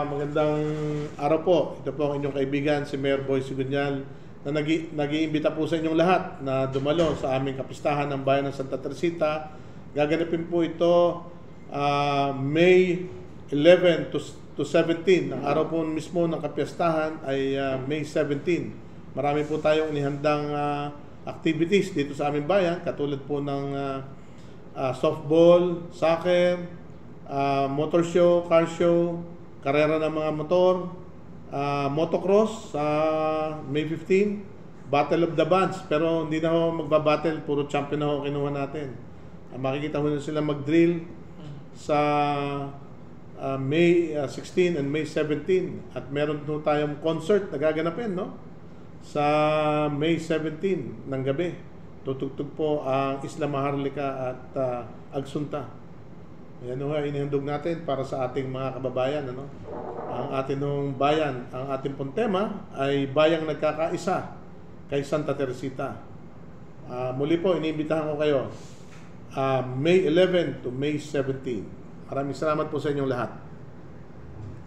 Magandang araw po. Ito po ang inyong kaibigan, si Mayor Boy Sigunyal, na nag-iimbita po sa inyong lahat na dumalo sa aming kapistahan ng Bayan ng Santa Teresita. Gaganapin po ito May 11 to 17. Ang araw po mismo ng kapistahan ay May 17. Marami po tayong inihandang activities dito sa aming bayan, katulad po ng softball, soccer, motor show, car show, karera ng mga motor, motocross sa May 15, Battle of the Bands. Pero hindi na ho magbabattle, puro champion na ho kinuha natin. Makikita ho na sila mag-drill sa May 16 and May 17. At meron po tayong concert na gaganapin, no? Sa May 17 ng gabi. Tutugtog po ang Isla Maharlika at Agsunta. Yan ho, inihandog natin para sa ating mga kababayan. Ano? Ang ating bayan, ang ating pong tema ay bayang nagkakaisa kay Santa Teresita. Muli po, iniimbitahan ko kayo May 11 to May 17. Maraming salamat po sa inyong lahat.